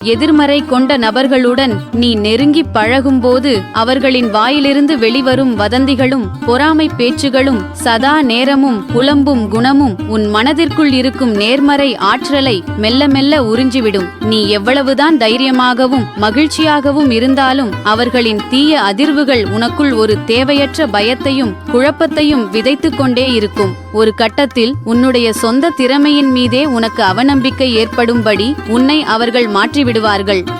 எதிர்மறை கொண்ட நபர்களுடன் நீ நெருங்கி பழகும்போது அவர்களின் வாயிலிருந்து வெளிவரும் வதந்திகளும் பொறாமை பேச்சுகளும் சதா நேரமும் புலம்பும் குணமும் உன் மனதிற்குள் இருக்கும் நேர்மறை ஆற்றலை மெல்ல மெல்ல உறிஞ்சிவிடும். நீ எவ்வளவுதான் தைரியமாகவும் மகிழ்ச்சியாகவும் இருந்தாலும் அவர்களின் தீய அதிர்வுகள் உனக்குள் ஒரு தேவையற்ற பயத்தையும் குழப்பத்தையும் விதைத்துக் கொண்டே இருக்கும். ஒரு கட்டத்தில் உன்னுடைய சொந்த திறமையின் மீதே உனக்கு அவநம்பிக்கை ஏற்படும்படி உன்னை அவர்கள் மாற்றிவிடுவார்கள்.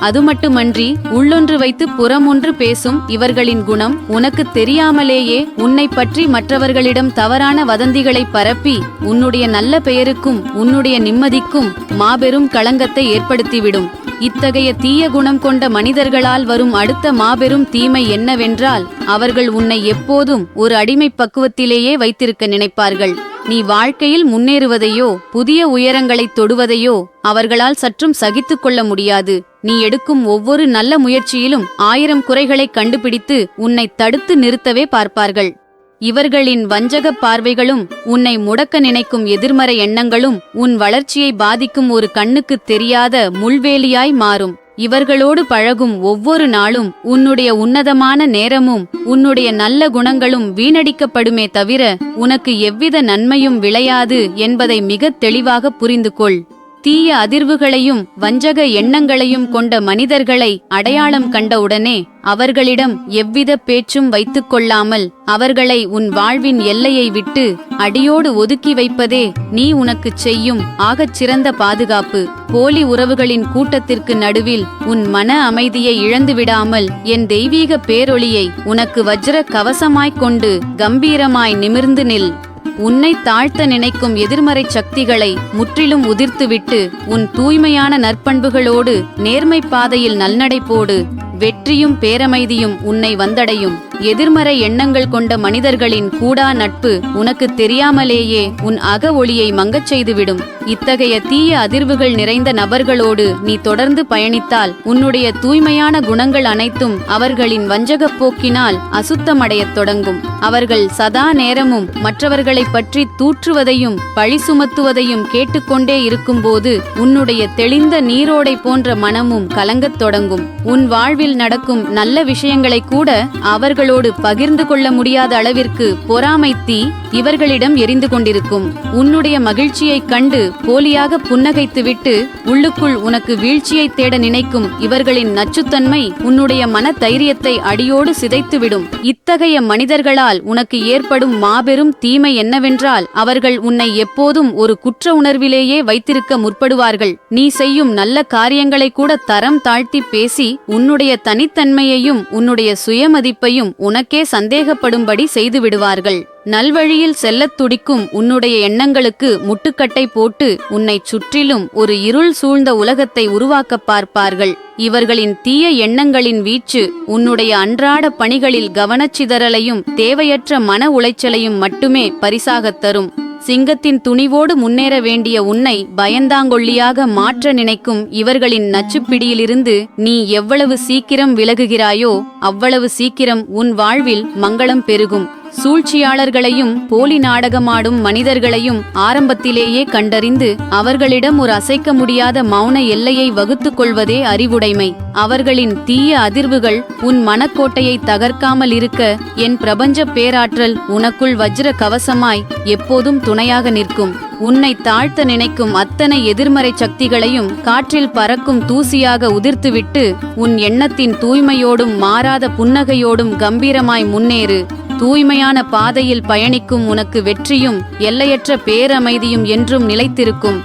அது மட்டுமன்றி உள்ளொன்று வைத்து புறமொன்று பேசும் இவர்களின் குணம் உனக்கு தெரியாமலேயே உன்னை பற்றி மற்றவர்களிடம் தவறான வதந்திகளை பரப்பி உன்னுடைய நல்ல பெயருக்கும் உன்னுடைய நிம்மதிக்கும் மாபெரும் களங்கத்தை ஏற்படுத்திவிடும். இத்தகைய தீய குணம் கொண்ட மனிதர்களால் வரும் அடுத்த மாபெரும் தீமை என்னவென்றால் அவர்கள் உன்னை எப்போதும் ஒரு அடிமை பக்குவத்திலேயே வைத்திருக்க நினைப்பார்கள். நீ வாழ்க்கையில் முன்னேறுவதையோ புதிய உயரங்களை தொடுவதையோ அவர்களால் சற்றும் சகித்துக் கொள்ள முடியாது. நீ எடுக்கும் ஒவ்வொரு நல்ல முயற்சியிலும் 1000 குறைகளை கண்டுபிடித்து உன்னை தடுத்து நிறுத்தவே பார்ப்பார்கள். இவர்களின் வஞ்சக பார்வைகளும் உன்னை முடக்க நினைக்கும் எதிர்மறை எண்ணங்களும் உன் வளர்ச்சியை பாதிக்கும் ஒரு கண்ணுக்கு தெரியாத முள்வேலியாய் மாறும். இவர்களோடு பழகும் ஒவ்வொரு நாளும் உன்னுடைய உன்னதமான நேரமும் உன்னுடைய நல்ல குணங்களும் வீணடிக்கப்படுமே தவிர உனக்கு எவ்வித நன்மையும் விளையாது என்பதை மிக தெளிவாக புரிந்து கொள். தீய அதிர்வுகளையும் வஞ்சக எண்ணங்களையும் கொண்ட மனிதர்களை அடையாளம் கண்டவுடனே அவர்களிடம் எவ்வித பேச்சும் வைத்துக் கொள்ளாமல் அவர்களை உன் வாழ்வின் எல்லையை விட்டு அடியோடு ஒதுக்கி வைப்பதே நீ உனக்குச் செய்யும் ஆகச் சிறந்த பாதுகாப்பு. போலி உறவுகளின் கூட்டத்திற்கு நடுவில் உன் மன அமைதியை இழந்துவிடாமல் என் தெய்வீக பேரொளியை உனக்கு வஜ்ர கவசமாய்க் கொண்டு கம்பீரமாய் நிமிர்ந்து நில். உன்னை தாழ்த்த நினைக்கும் எதிர்மறை சக்திகளை முற்றிலும் உதிர்த்துவிட்டு உன் தூய்மையான நற்பண்புகளோடு நேர்மை பாதையில் நல்நடை போடு. வெற்றியும் பேரமைதியும் உன்னை வந்தடையும். எதிர்மறை எண்ணங்கள் கொண்ட மனிதர்களின் கூடா நட்பு உனக்கு தெரியாமலேயே உன் அக ஒளியை மங்கச் செய்துவிடும். இத்தகைய தீய அதிர்வுகள் நிறைந்த நபர்களோடு நீ தொடர்ந்து பயணித்தால் உன்னுடைய தூய்மையான குணங்கள் அனைத்தும் அவர்களின் வஞ்சகப் போக்கினால் அசுத்தமடையத் தொடங்கும். அவர்கள் சதா நேரமும் மற்றவர்களை பற்றி தூற்றுவதையும் பழி சுமத்துவதையும் கேட்டுக்கொண்டே இருக்கும்போது உன்னுடைய தெளிந்த நீரோடை போன்ற மனமும் கலங்கத் தொடங்கும். உன் வாழ்வில் நடக்கும் நல்ல விஷயங்களை கூட அவர்களோடு பகிர்ந்து கொள்ள முடியாத அளவிற்கு பொறாமை தீ இவர்களிடம் எரிந்து கொண்டிருக்கும். உன்னுடைய மகிழ்ச்சியைக் கண்டு போலியாக புன்னகைத்துவிட்டு உள்ளுக்குள் உனக்கு வீழ்ச்சியை தேட நினைக்கும் இவர்களின் நச்சுத்தன்மை உன்னுடைய மன தைரியத்தை அடியோடு சிதைத்துவிடும். இத்தகைய மனிதர்களால் உனக்கு ஏற்படும் மாபெரும் தீமை என்னவென்றால் அவர்கள் உன்னை எப்போதும் ஒரு குற்ற உணர்விலேயே வைத்திருக்க முற்படுவார்கள். நீ செய்யும் நல்ல காரியங்களை கூட தரம் தாழ்த்தி பேசி உன்னுடைய தனித்தன்மையையும் உன்னுடைய சுயமதிப்பையும் உனக்கே சந்தேகப்படும்படி செய்துவிடுவார்கள். நல்வழியில் செல்லத் துடிக்கும் உன்னுடைய எண்ணங்களுக்கு முட்டுக்கட்டை போட்டு உன்னை சுற்றிலும் ஒரு இருள் சூழ்ந்த உலகத்தை உருவாக்க பார்ப்பார்கள். இவர்களின் தீய எண்ணங்களின் வீச்சு உன்னுடைய அன்றாட பணிகளில் கவனச்சிதறலையும் தேவையற்ற மன உளைச்சலையும் மட்டுமே பரிசாகத் தரும். சிங்கத்தின் துணிவோடு முன்னேற வேண்டிய உன்னை பயந்தாங்கொள்ளியாக மாற்ற நினைக்கும் இவர்களின் நச்சுப்பிடியிலிருந்து நீ எவ்வளவு சீக்கிரம் விலகுகிறாயோ அவ்வளவு சீக்கிரம் உன் வாழ்வில் மங்களம் பெருகும். சூழ்ச்சியாளர்களையும் போலி நாடகமாடும் மனிதர்களையும் ஆரம்பத்திலேயே கண்டறிந்து அவர்களிடம் ஒரு அசைக்க முடியாத மௌன எல்லையை வகுத்துக் கொள்வதே அறிவுடைமை. அவர்களின் தீய அதிர்வுகள் உன் மனக்கோட்டையை தகர்க்காமல் இருக்க என் பிரபஞ்ச பேராற்றல் உனக்குள் வஜ்ர கவசமாய் எப்போதும் துணையாக நிற்கும். உன்னை தாழ்த்த நினைக்கும் அத்தனை எதிர்மறை சக்திகளையும் காற்றில் பறக்கும் தூசியாக உதிர்த்துவிட்டு உன் எண்ணத்தின் தூய்மையோடும் மாறாத புன்னகையோடும் கம்பீரமாய் முன்னேறு. தூய்மையான பாதையில் பயணிக்கும் உனக்கு வெற்றியும் எல்லையற்ற பேரமைதியும் என்றும் நிலைத்திருக்கும்.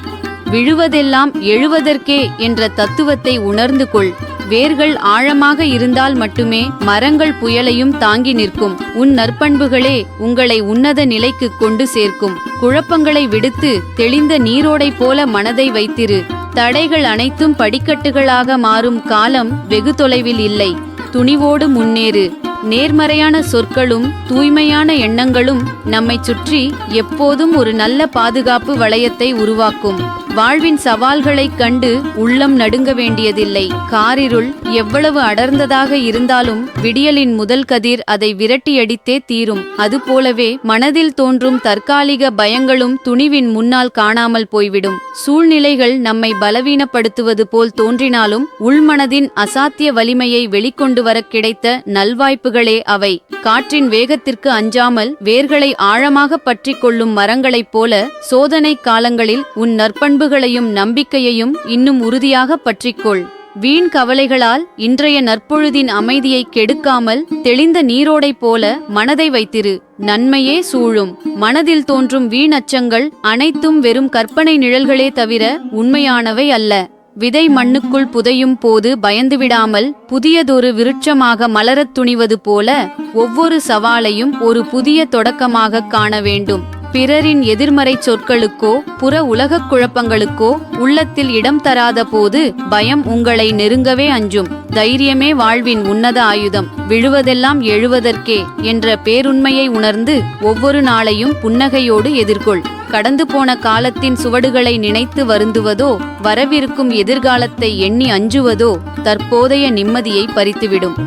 விழுவதெல்லாம் எழுவதற்கே என்ற தத்துவத்தை உணர்ந்து கொள். வேர்கள் ஆழமாக இருந்தால் மட்டுமே மரங்கள் புயலையும் தாங்கி நிற்கும். உன் நற்பண்புகளே உங்களை உன்னத நிலைக்கு கொண்டு சேர்க்கும். குழப்பங்களை விடுத்து தெளிந்த நீரோடை போல மனதை வைத்திரு. தடைகள் அனைத்தும் படிக்கட்டுகளாக மாறும் காலம் வெகு தொலைவில் இல்லை. துணிவோடு முன்னேறு. நேர்மறையான சொற்களும் தூய்மையான எண்ணங்களும் நம்மை சுற்றி எப்போதும் ஒரு நல்ல பாதுகாப்பு வளையத்தை உருவாக்கும். வாழ்வின் சவால்களைக் கண்டு உள்ளம் நடுங்க வேண்டியதில்லை. காரிருள் எவ்வளவு அடர்ந்ததாக இருந்தாலும் விடியலின் முதல் கதிர் அதை விரட்டியடித்தே தீரும். அதுபோலவே மனதில் தோன்றும் தற்காலிக பயங்களும் துணிவின் முன்னால் காணாமல் போய்விடும். சூழ்நிலைகள் நம்மை பலவீனப்படுத்துவது போல் தோன்றினாலும் உள்மனதின் அசாத்திய வலிமையை வெளிக்கொண்டு வர கிடைத்த நல்வாய்ப்புகளே அவை. காற்றின் வேகத்திற்கு அஞ்சாமல் வேர்களை ஆழமாக பற்றிக் கொள்ளும் மரங்களைப் போல சோதனை காலங்களில் உன் நற்பண்புகளையும் நம்பிக்கையையும் இன்னும் உறுதியாக பற்றிக்கொள். வீண் கவலைகளால் இன்றைய நற்பொழுதின் அமைதியை கெடுக்காமல் தெளிந்த நீரோடை போல மனதை வைத்திரு. நன்மையே சூழும். மனதில் தோன்றும் வீண் அச்சங்கள் அனைத்தும் வெறும் கற்பனை நிழல்களே தவிர உண்மையானவை அல்ல. விதை மண்ணுக்குள் புதையும் போது பயந்துவிடாமல் புதியதொரு விருட்சமாக மலரத் துணிவது போல ஒவ்வொரு சவாலையும் ஒரு புதிய தொடக்கமாக காண வேண்டும். பிறரின் எதிர்மறை சொற்களுக்கோ புற உலகக் குழப்பங்களுக்கோ உள்ளத்தில் இடம் தராத போது பயம் உங்களை நெருங்கவே அஞ்சும். தைரியமே வாழ்வின் உன்னத ஆயுதம். விழுவதெல்லாம் எழுவதற்கே என்ற பேருண்மையை உணர்ந்து ஒவ்வொரு நாளையும் புன்னகையோடு எதிர்கொள். கடந்து போன காலத்தின் சுவடுகளை நினைத்து வருந்துவதோ வரவிருக்கும் எதிர்காலத்தை எண்ணி அஞ்சுவதோ தற்போதைய நிம்மதியை பறித்துவிடும்.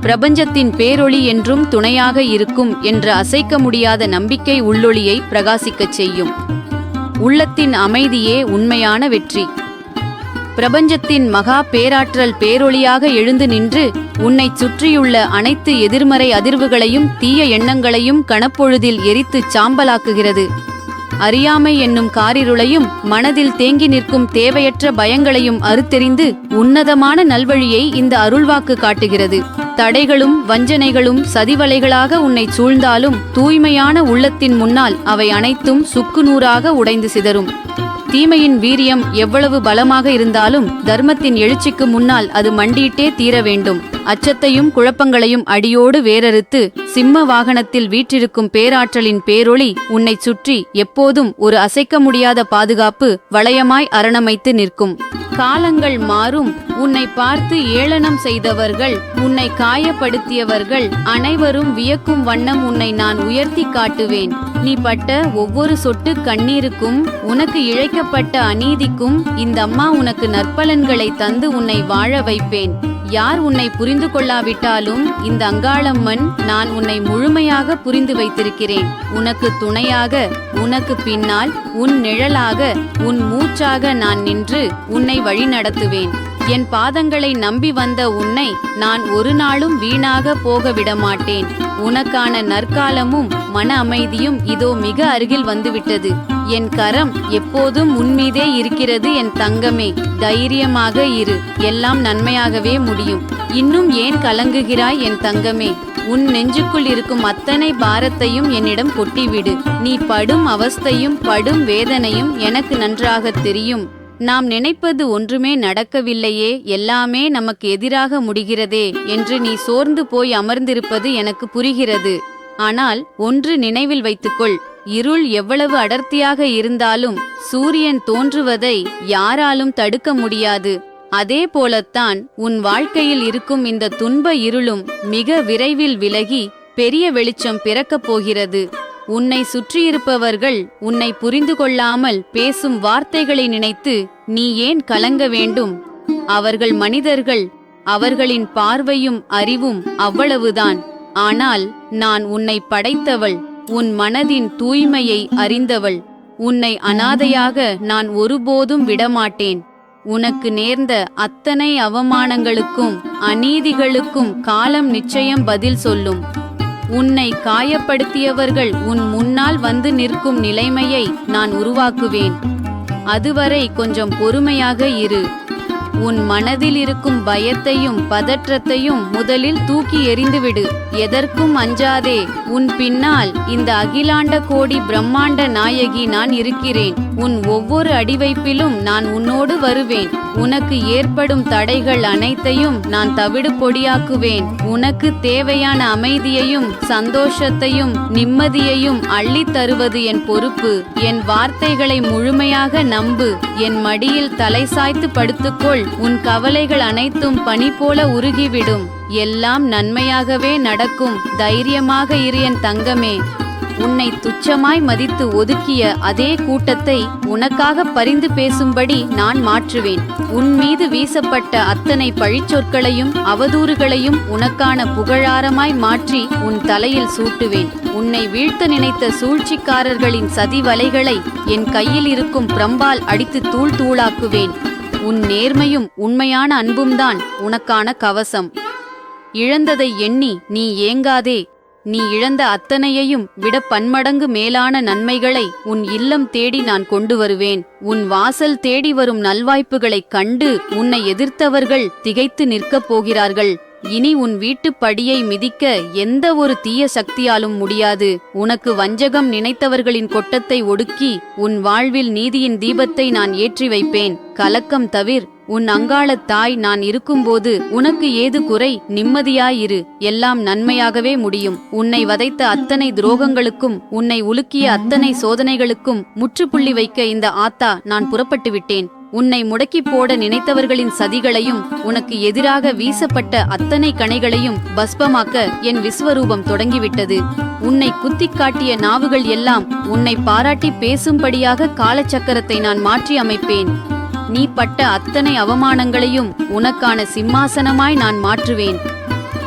பிரபஞ்சத்தின் பேரொளி என்றும் துணையாக இருக்கும் என்ற அசைக்க முடியாத நம்பிக்கை உள்ளொளியை பிரகாசிக்கச் செய்யும். உள்ளத்தின் அமைதியே உண்மையான வெற்றி. பிரபஞ்சத்தின் மகா பேராற்றல் பேரொளியாக எழுந்து நின்று உன்னை சுற்றியுள்ள அனைத்து எதிர்மறை அதிர்வுகளையும் தீய எண்ணங்களையும் கணப்பொழுதில் எரித்து சாம்பலாக்குகிறது. அறியாமை என்னும் காரிருளையும் மனதில் தேங்கி நிற்கும் தேவையற்ற பயங்களையும் அறுத்தெறிந்து உன்னதமான நல்வழியை இந்த அருள்வாக்கு காட்டுகிறது. தடைகளும் வஞ்சனைகளும் சதிவலைகளாக உன்னை சூழ்ந்தாலும் தூய்மையான உள்ளத்தின் முன்னால் அவை அனைத்தும் சுக்குநூறாக உடைந்து சிதறும். தீமையின் வீரியம் எவ்வளவு பலமாக இருந்தாலும் தர்மத்தின் எழுச்சிக்கு முன்னால் அது மண்டியிட்டே தீர வேண்டும். அச்சத்தையும் குழப்பங்களையும் அடியோடு வேரறுத்து சிம்ம வாகனத்தில் வீற்றிருக்கும் பேராற்றலின் பேரொளி உன்னை சுற்றி எப்போதும் ஒரு அசைக்க முடியாத பாதுகாப்பு வளையமாய் அரணமைத்து நிற்கும். காலங்கள் மாறும். உன்னை பார்த்து ஏளனம் செய்தவர்கள், உன்னை காயப்படுத்தியவர்கள் அனைவரும் வியக்கும் வண்ணம் உன்னை நான் உயர்த்தி காட்டுவேன். நீ பட்ட ஒவ்வொரு சொட்டு கண்ணீருக்கும், உனக்கு இழைக்கப்பட்ட அநீதிக்கும் இந்த அம்மா உனக்கு நற்பலன்களை தந்து உன்னை வாழ வைப்பேன். யார் உன்னை புரிந்து கொள்ளாவிட்டாலும் இந்த அங்காளம்மன் நான் உன்னை முழுமையாக புரிந்து வைத்திருக்கிறேன். உனக்கு துணையாக, உனக்கு பின்னால் உன் நிழலாக, உன் மூச்சாக நான் நின்று உன்னை வழிநடத்துவேன். என் பாதங்களை நம்பி வந்த உன்னை நான் ஒரு நாளும் வீணாக போக விடமாட்டேன். உனக்கான நற்காலமும் மன அமைதியும் இதோ மிக அருகில் வந்துவிட்டது. என் கரம் எப்போதும் உன்மீதே இருக்கிறது என் தங்கமே. தைரியமாக இரு, எல்லாம் நன்மையாகவே முடியும். இன்னும் ஏன் கலங்குகிறாய் என் தங்கமே? உன் நெஞ்சுக்குள் இருக்கும் அத்தனை பாரத்தையும் என்னிடம் கொட்டிவிடு. நீ படும் அவஸ்தையும் படும் வேதனையும் எனக்கு நன்றாக தெரியும். நாம் நினைப்பது ஒன்றுமே நடக்கவில்லையே, எல்லாமே நமக்கு எதிராக முடிகிறதே என்று நீ சோர்ந்து போய் அமர்ந்திருப்பது எனக்கு புரிகிறது. ஆனால் ஒன்று நினைவில் வைத்துக்கொள், இருள் எவ்வளவு அடர்த்தியாக இருந்தாலும் சூரியன் தோன்றுவதை யாராலும் தடுக்க முடியாது. அதே போலத்தான் உன் வாழ்க்கையில் இருக்கும் இந்த துன்ப இருளும் மிக விரைவில் விலகி பெரிய வெளிச்சம் பிறக்கப் போகிறது. உன்னை சுற்றியிருப்பவர்கள் உன்னை புரிந்து கொள்ளாமல் பேசும் வார்த்தைகளை நினைத்து நீ ஏன் கலங்க வேண்டும்? அவர்கள் மனிதர்கள், அவர்களின் பார்வையும் அறிவும் அவ்வளவுதான். ஆனால் நான் உன்னை படைத்தவள், உன் மனதின் தூய்மையை அறிந்தவள். உன்னை அனாதையாக நான் ஒருபோதும் விடமாட்டேன். உனக்கு நேர்ந்த அத்தனை அவமானங்களுக்கும் அநீதிகளுக்கும் காலம் நிச்சயம் பதில் சொல்லும். உன்னை காயப்படுத்தியவர்கள் உன் முன்னால் வந்து நிற்கும் நிலைமையை நான் உருவாக்குவேன். அதுவரை கொஞ்சம் பொறுமையாக இரு. உன் மனதில் இருக்கும் பயத்தையும் பதற்றத்தையும் முதலில் தூக்கி எறிந்துவிடு. எதற்கும் அஞ்சாதே. உன் பின்னால் இந்த அகிலாண்ட கோடி பிரம்மாண்ட நாயகி நான் இருக்கிறேன். உன் ஒவ்வொரு அடிவைப்பிலும் நான் உன்னோடு வருவேன். உனக்கு ஏற்படும் தடைகள் அனைத்தையும் நான் தவிடு பொடியாக்குவேன். உனக்கு தேவையான அமைதியையும் சந்தோஷத்தையும் நிம்மதியையும் அள்ளித் தருவது என் பொறுப்பு. என் வார்த்தைகளை முழுமையாக நம்பு. என் மடியில் தலை சாய்த்து படுத்துக்கொள். உன் கவலைகள் அனைத்தும் பனி போல உருகிவிடும். எல்லாம் நன்மையாகவே நடக்கும். தைரியமாக இரு என் தங்கமே. உன்னை துச்சமாய் மதித்து ஒதுக்கிய அதே கூட்டத்தை உனக்காக பரிந்து பேசும்படி நான் மாற்றுவேன். உன் மீது வீசப்பட்ட அத்தனை பழிச்சொற்களையும் அவதூறுகளையும் உனக்கான புகழாரமாய் மாற்றி உன் தலையில் சூட்டுவேன். உன்னை வீழ்த்த நினைத்த சூழ்ச்சிக்காரர்களின் சதி வலைகளை என் கையில் இருக்கும் பிரம்பால் அடித்து தூள் தூளாக்குவேன். உன் நேர்மையும் உண்மையான அன்பும்தான் உனக்கான கவசம். இழந்ததை எண்ணி நீ ஏங்காதே. நீ இழந்த அத்தனையையும் விட பன்மடங்கு மேலான நன்மைகளை உன் இல்லம் தேடி நான் கொண்டு வருவேன். உன் வாசல் தேடி வரும் நல்வாய்ப்புகளைக் கண்டு உன்னை எதிர்த்தவர்கள் திகைத்து நிற்கப் போகிறார்கள். இனி உன் வீட்டுப் படியை மிதிக்க எந்த ஒரு தீய சக்தியாலும் முடியாது. உனக்கு வஞ்சகம் நினைத்தவர்களின் கொட்டத்தை ஒடுக்கி உன் வாழ்வில் நீதியின் தீபத்தை நான் ஏற்றி வைப்பேன். கலக்கம் தவிர். உன் அங்காளத் தாய் நான் இருக்கும்போது உனக்கு ஏது குறை? நிம்மதியாயிரு. எல்லாம் நன்மையாகவே முடியும். உன்னை வதைத்த அத்தனை துரோகங்களுக்கும் உன்னை உலுக்கிய அத்தனை சோதனைகளுக்கும் முற்றுப்புள்ளி வைக்க இந்த ஆத்தா நான் புறப்பட்டு விட்டேன். உன்னை முடக்கி போட நினைத்தவர்களின் சதிகளையும் உனக்கு எதிராக வீசப்பட்ட அத்தனை கணைகளையும் பஸ்பமாக்க என் விஸ்வரூபம் தொடங்கிவிட்டது. உன்னை குத்திக் காட்டிய நாவுகள் எல்லாம் உன்னை பாராட்டி பேசும்படியாக காலச்சக்கரத்தை நான் மாற்றி அமைப்பேன். நீ பட்ட அத்தனை அவமானங்களையும் உனக்கான சிம்மாசனமாய் நான் மாற்றுவேன்.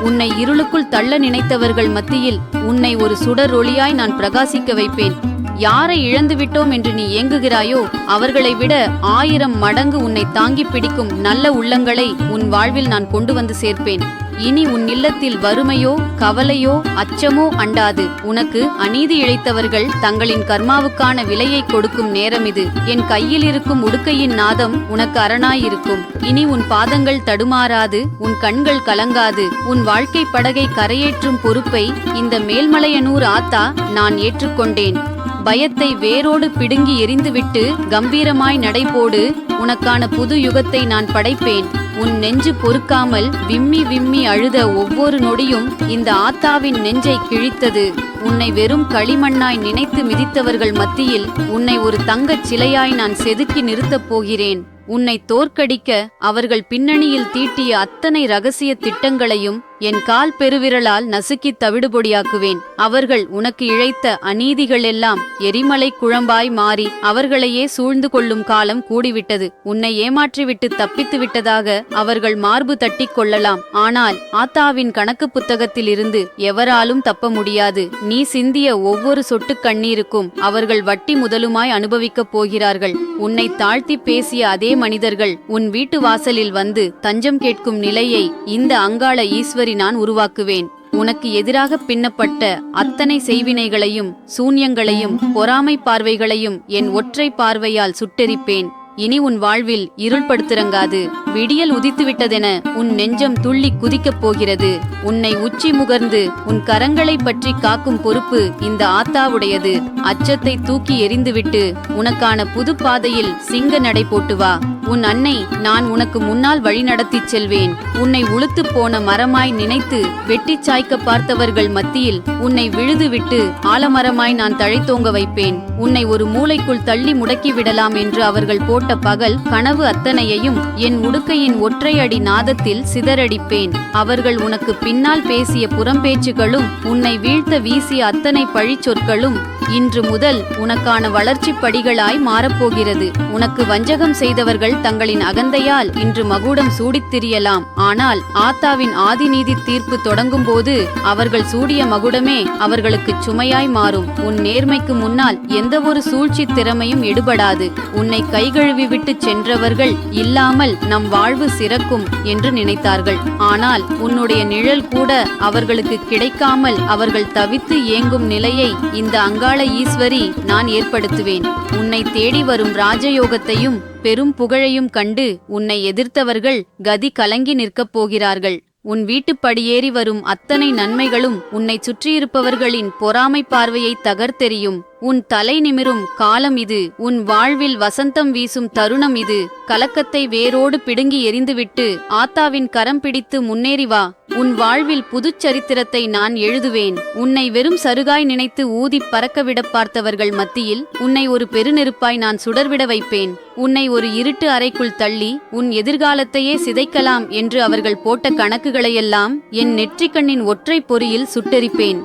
உன்னை இருளுக்குள் தள்ள நினைத்தவர்கள் மத்தியில் உன்னை ஒரு சுடர் ஒளியாய் நான் பிரகாசிக்க வைப்பேன். யாரை இழந்துவிட்டோம் என்று நீ ஏங்குகிறாயோ அவர்களை விட 1000 மடங்கு உன்னை தாங்கி பிடிக்கும் நல்ல உள்ளங்களை உன் வாழ்வில் நான் கொண்டு வந்து சேர்ப்பேன். இனி உன் இல்லத்தில் வறுமையோ கவலையோ அச்சமோ அண்டாது. உனக்கு அநீதி இழைத்தவர்கள் தங்களின் கர்மாவுக்கான விலையை கொடுக்கும் நேரம் இது. என் கையில் இருக்கும் உடுக்கையின் நாதம் உனக்கு அரணாயிருக்கும். இனி உன் பாதங்கள் தடுமாறாது, உன் கண்கள் கலங்காது. உன் வாழ்க்கை படகை கரையேற்றும் பொறுப்பை இந்த மேல்மலையனூர் ஆத்தா நான் ஏற்றுக்கொண்டேன். பயத்தை வேரோடு பிடுங்கி எரிந்துவிட்டு கம்பீரமாய் நடைபோடு. உனக்கான புது யுகத்தை நான் படைப்பேன். உன் நெஞ்சு பொறுக்காமல் விம்மி விம்மி அழுத ஒவ்வொரு நொடியும் இந்த ஆத்தாவின் நெஞ்சை கிழித்தது. உன்னை வெறும் களிமண்ணாய் நினைத்து மிதித்தவர்கள் மத்தியில் உன்னை ஒரு தங்கச் சிலையாய் நான் செதுக்கி நிறுத்தப் போகிறேன். உன்னை தோற்கடிக்க அவர்கள் பின்னணியில் தீட்டிய அத்தனை ரகசிய திட்டங்களையும் என் கால் பெருவிரலால் நசுக்கி தவிடுபொடியாக்குவேன். அவர்கள் உனக்கு இழைத்த அநீதிகள் எல்லாம் எரிமலை குழம்பாய் மாறி அவர்களையே சூழ்ந்து கொள்ளும் காலம் கூடிவிட்டது. உன்னை ஏமாற்றிவிட்டு தப்பித்து விட்டதாக அவர்கள் மார்பு தட்டி கொள்ளலாம். ஆனால் ஆத்தாவின் கணக்கு புத்தகத்தில் இருந்து எவராலும் தப்ப முடியாது. நீ சிந்திய ஒவ்வொரு சொட்டு கண்ணீருக்கும் அவர்கள் வட்டி முதலுமாய் அனுபவிக்கப் போகிறார்கள். உன்னை தாழ்த்தி பேசிய அதே மனிதர்கள் உன் வீட்டு வாசலில் வந்து தஞ்சம் கேட்கும் நிலையை இந்த அங்காள ஈஸ்வரி நான் உருவாக்குவேன். உனக்கு எதிராக பின்னப்பட்ட அத்தனை செய்வினைகளையும் சூன்யங்களையும் பொறாமை பார்வைகளையும் என் ஒற்றை பார்வையால் சுட்டெரிப்பேன். இனி உன் வாழ்வில் இருள்படுத்திறங்காது. விடியல் உதித்துவிட்டதென உன் நெஞ்சம் துள்ளி குதிக்கப் போகிறது. உன்னை உச்சி முகர்ந்து உன் கரங்களை பற்றி காக்கும் பொறுப்பு இந்த ஆத்தாவுடையது. அச்சத்தை தூக்கி எறிந்துவிட்டு உனக்கான புது பாதையில் சிங்க நடை போட்டு வா. உன் அன்னை நான் உனக்கு முன்னால் வழி நடத்திச் செல்வேன். உன்னை உளுத்து போன மரமாய் நினைத்து வெட்டி சாய்க்க பார்த்தவர்கள் மத்தியில் உன்னை விழுதுவிட்டு ஆலமரமாய் நான் தழைத்தோங்க வைப்பேன். உன்னை ஒரு மூளைக்குள் தள்ளி முடக்கி விடலாம் என்று அவர்கள் போட்ட பகல் கனவு அத்தனையையும் என் உடுக்கையின் ஒற்றையடி நாதத்தில் சிதறடிப்பேன். அவர்கள் உனக்கு பின்னால் பேசிய புறம்பேச்சுகளும் உன்னை வீழ்த்த வீசிய அத்தனை பழிச்சொற்களும் இன்று முதல் உனக்கான வளர்ச்சி படிகளாய் மாறப்போகிறது. உனக்கு வஞ்சகம் செய்தவர்கள் தங்களின் அகந்தையால் இன்று மகுடம் சூடித் திரியலாம். ஆனால் ஆத்தாவின் ஆதிநீதி தீர்ப்பு தொடங்கும் போது அவர்கள் சூடிய மகுடமே அவர்களுக்கு சுமையாய் மாறும். உன் நேர்மைக்கு முன்னால் எந்த ஒரு சூழ்ச்சி திறமையும் எடுபடாது. உன்னை கைகழுவி விட்டு சென்றவர்கள் இல்லாமல் நம் வாழ்வு சிறக்கும் என்று நினைத்தார்கள். ஆனால் உன்னுடைய நிழல் கூட அவர்களுக்கு கிடைக்காமல் அவர்கள் தவித்து ஏங்கும் நிலையை இந்த அங்காள ஈஸ்வரி நான் ஏற்படுத்துவேன். உன்னை தேடி வரும் ராஜயோகத்தையும் பெரும் புகழையும் கண்டு உன்னை எதிர்த்தவர்கள் கதி கலங்கி நிற்கப் போகிறார்கள். உன் வீட்டுப்படியேறி வரும் அத்தனை நன்மைகளும் உன்னை சுற்றியிருப்பவர்களின் பொறாமை பார்வையை தகர்த்தெறியும். உன் தலை நிமிரும் காலம் இது. உன் வாழ்வில் வசந்தம் வீசும் தருணம் இது. கலக்கத்தை வேரோடு பிடுங்கி எறிந்துவிட்டு ஆத்தாவின் கரம் பிடித்து முன்னேறி வா. உன் வாழ்வில் புதுச் சரித்திரத்தை நான் எழுதுவேன். உன்னை வெறும் சருகாய் நினைத்து ஊதிப் பறக்கவிட பார்த்தவர்கள் மத்தியில் உன்னை ஒரு பெருநெருப்பாய் நான் சுடர்விட வைப்பேன். உன்னை ஒரு இருட்டு அறைக்குள் தள்ளி உன் எதிர்காலத்தையே சிதைக்கலாம் என்று அவர்கள் போட்ட கணக்குகளையெல்லாம் என் நெற்றிக்கண்ணின் ஒற்றை பொறியில் சுட்டெரிப்பேன்.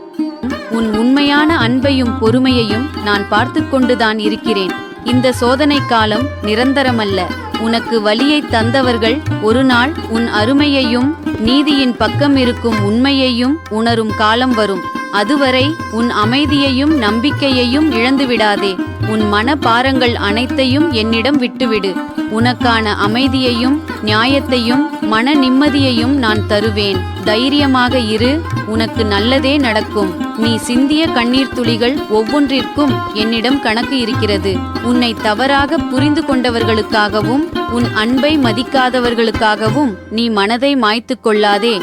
உன் உண்மையான அன்பையும் பொறுமையையும் நான் பார்த்து கொண்டுதான் இருக்கிறேன். இந்த சோதனை காலம் நிரந்தரமல்ல. உனக்கு வலியை தந்தவர்கள் ஒரு நாள் உன் அருமையையும் நீதியின் பக்கம் இருக்கும் உண்மையையும் உணரும் காலம் வரும். அதுவரை உன் அமைதியையும் நம்பிக்கையையும் இழந்துவிடாதே. உன் மன பாரங்கள் அனைத்தையும் என்னிடம் விட்டுவிடு. உனக்கான அமைதியையும் நியாயத்தையும் மன நிம்மதியையும் நான் தருவேன். தைரியமாக இரு, உனக்கு நல்லதே நடக்கும். நீ சிந்திய கண்ணீர் துளிகள் ஒவ்வொன்றிற்கும் என்னிடம் கணக்கு இருக்கிறது. உன்னை தவறாக புரிந்து கொண்டவர்களுக்காகவும் உன் அன்பை மதிக்காதவர்களுக்காகவும் நீ மனதை மாய்த்து கொள்ளாதே.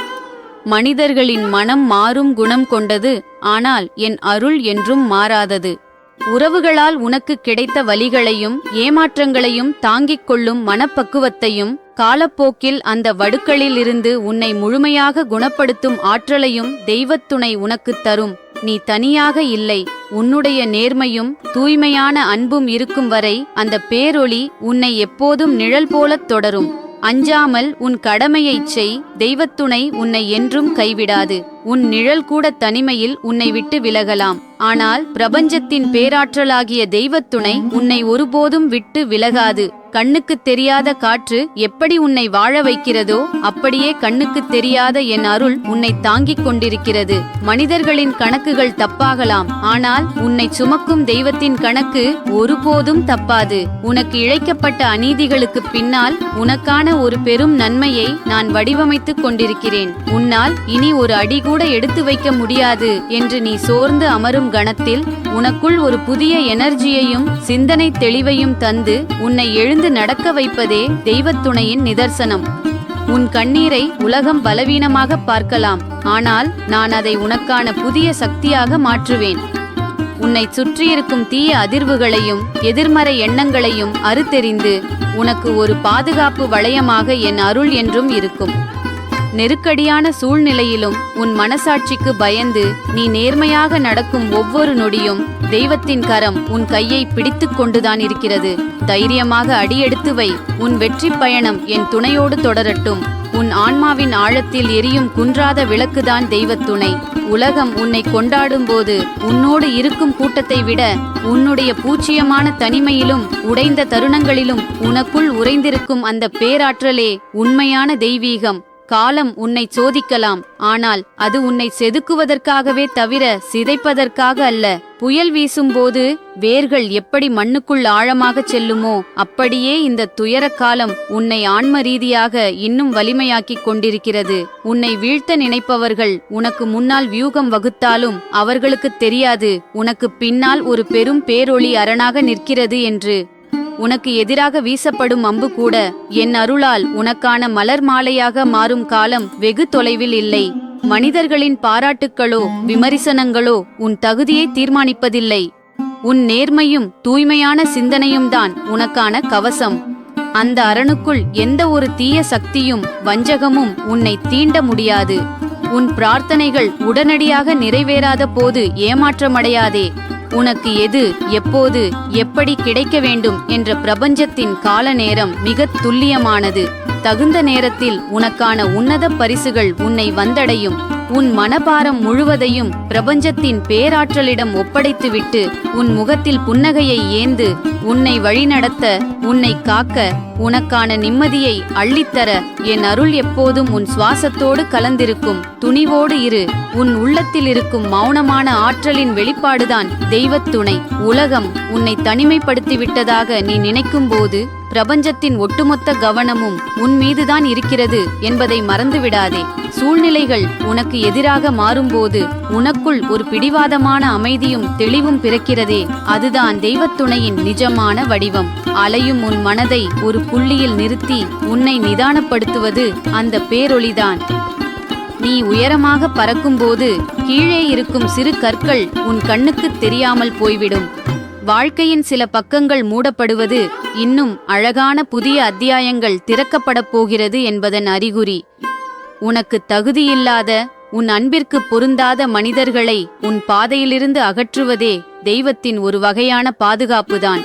மனிதர்களின் மனம் மாறும் குணம் கொண்டது, ஆனால் என் அருள் என்றும் மாறாதது. உறவுகளால் உனக்கு கிடைத்த வலிகளையும் ஏமாற்றங்களையும் தாங்கிக் கொள்ளும் மனப்பக்குவத்தையும் காலப்போக்கில் அந்த வடுக்களிலிருந்து உன்னை முழுமையாக குணப்படுத்தும் ஆற்றலையும் தெய்வத்துணை உனக்குத் தரும். நீ தனியாக இல்லை. உன்னுடைய நேர்மையும் தூய்மையான அன்பும் இருக்கும் வரை அந்த பேரொளி உன்னை எப்போதும் நிழல் போலத் தொடரும். அஞ்சாமல் உன் கடமையைச் செய். தெய்வத்துணை உன்னை என்றும் கைவிடாது. உன் நிழல் கூட தனிமையில் உன்னை விட்டு விலகலாம், ஆனால் பிரபஞ்சத்தின் பேராற்றலாகிய தெய்வத்துணை உன்னை ஒருபோதும் விட்டு விலகாது. கண்ணுக்கு தெரியாத காற்று எப்படி உன்னை வாழ வைக்கிறதோ அப்படியே கண்ணுக்கு தெரியாத என் அருள் உன்னை தாங்கிக் கொண்டிருக்கிறது. மனிதர்களின் கணக்குகள் தப்பாகலாம், ஆனால் உன்னை சுமக்கும் தெய்வத்தின் கணக்கு ஒருபோதும் தப்பாது. உனக்கு இழைக்கப்பட்ட அநீதிகளுக்கு பின்னால் உனக்கான ஒரு பெரும் நன்மையை நான் வடிவமைத்துக் கொண்டிருக்கிறேன். உன்னால் இனி ஒரு அடி கூட எடுத்து வைக்க முடியாது என்று நீ சோர்ந்து அமரும் கணத்தில் உனக்குள் ஒரு புதிய எனர்ஜியையும் சிந்தனை தெளிவையும் தந்து உன்னை எழுந்து நடக்க வைப்பதே தெய்வத்துணையின் நிதர்சனம். உன் கண்ணீரை உலகம் பலவீனமாக பார்க்கலாம், ஆனால் நான் அதை உனக்கான புதிய சக்தியாக மாற்றுவேன். உன்னை சுற்றியிருக்கும் தீய அதிர்வுகளையும் எதிர்மறை எண்ணங்களையும் அறுத்தெறிந்து உனக்கு ஒரு பாதுகாப்பு வளையமாக என் அருள் என்றும் இருக்கும். நெருக்கடியான சூழ்நிலையிலும் உன் மனசாட்சிக்கு பயந்து நீ நேர்மையாக நடக்கும் ஒவ்வொரு நொடியும் தெய்வத்தின் கரம் உன் கையை பிடித்து கொண்டுதான் இருக்கிறது. தைரியமாக அடியெடுத்து வை. உன் வெற்றி பயணம் என் துணையோடு தொடரட்டும். உன் ஆன்மாவின் ஆழத்தில் எரியும் குன்றாத விளக்குதான் தெய்வத்துணை. உலகம் உன்னை கொண்டாடும் போது உன்னோடு இருக்கும் கூட்டத்தை விட உன்னுடைய பூச்சியமான தனிமையிலும் உடைந்த தருணங்களிலும் உனக்குள் உறைந்திருக்கும் அந்த பேராற்றலே உண்மையான தெய்வீகம். காலம் உன்னை சோதிக்கலாம், ஆனால் அது உன்னை செதுக்குவதற்காகவே தவிர சிதைப்பதற்காக அல்ல. புயல் வீசும்போது வேர்கள் எப்படி மண்ணுக்குள் ஆழமாக செல்லுமோ அப்படியே இந்த துயர காலம் உன்னை ஆன்ம ரீதியாக இன்னும் வலிமையாக்கிக் கொண்டிருக்கிறது. உன்னை வீழ்த்த நினைப்பவர்கள் உனக்கு முன்னால் வியூகம் வகுத்தாலும் அவர்களுக்கு தெரியாது உனக்கு பின்னால் ஒரு பெரும் பேரொளி அரணாக நிற்கிறது என்று. உனக்கு எதிராக வீசப்படும் அம்பு கூட என் அருளால் உனக்கான மலர் மாலையாக மாறும் காலம் வெகு தொலைவில் இல்லை. மனிதர்களின் பாராட்டுக்களோ விமரிசனங்களோ உன் தகுதியை தீர்மானிப்பதில்லை. உன் நேர்மையும் தூய்மையான சிந்தனையும் தான் உனக்கான கவசம். அந்த அரணுக்குள் எந்த ஒரு தீய சக்தியும் வஞ்சகமும் உன்னை தீண்ட முடியாது. உன் பிரார்த்தனைகள் உடனடியாக நிறைவேறாத போது ஏமாற்றமடையாதே. உனக்கு எது எப்போது எப்படி கிடைக்க வேண்டும் என்ற பிரபஞ்சத்தின் கால நேரம் மிக துல்லியமானது. தகுந்த நேரத்தில் உனக்கான உன்னத பரிசுகள் உன்னை வந்தடையும். உன் மனபாரம் முழுவதையும் பிரபஞ்சத்தின் பேராற்றலிடம் ஒப்படைத்துவிட்டு உன் முகத்தில் புன்னகையை ஏந்து உன்னை வழிநடத்த, உன்னை காக்க, உனக்கான நிம்மதியை அள்ளித்தர என் அருள் எப்போதும் உன் சுவாசத்தோடு கலந்திருக்கும். துணிவோடு இரு. உன் உள்ளத்தில் இருக்கும் மௌனமான ஆற்றலின் வெளிப்பாடுதான் தெய்வத்துணை. உலகம் உன்னை தனிமைப்படுத்திவிட்டதாக நீ நினைக்கும் போது பிரபஞ்சத்தின் ஒட்டுமொத்த கவனமும் உன் மீதுதான் இருக்கிறது என்பதை மறந்துவிடாதே. சூழ்நிலைகள் உனக்கு எதிராக மாறும்போது உனக்குள் ஒரு பிடிவாதமான அமைதியும் தெளிவும் பிறக்கிறதே, அதுதான் தெய்வத்துணையின் நிஜமான வடிவம். அலையும் உன் மனதை ஒரு புள்ளியில் நிறுத்தி உன்னை நிதானப்படுத்துவது அந்த பேரொளிதான். நீ உயரமாக பறக்கும்போது கீழே இருக்கும் சிறு கற்கள் உன் கண்ணுக்கு தெரியாமல் போய்விடும். வாழ்க்கையின் சில பக்கங்கள் மூடப்படுவது இன்னும் அழகான புதிய அத்தியாயங்கள் திறக்கப்படப் போகிறது என்பதன் அறிகுறி. உனக்கு தகுதியில்லாத, உன் அன்பிற்கு பொருந்தாத மனிதர்களை உன் பாதையிலிருந்து அகற்றுவதே தெய்வத்தின் ஒரு வகையான பாதுகாப்புதான்.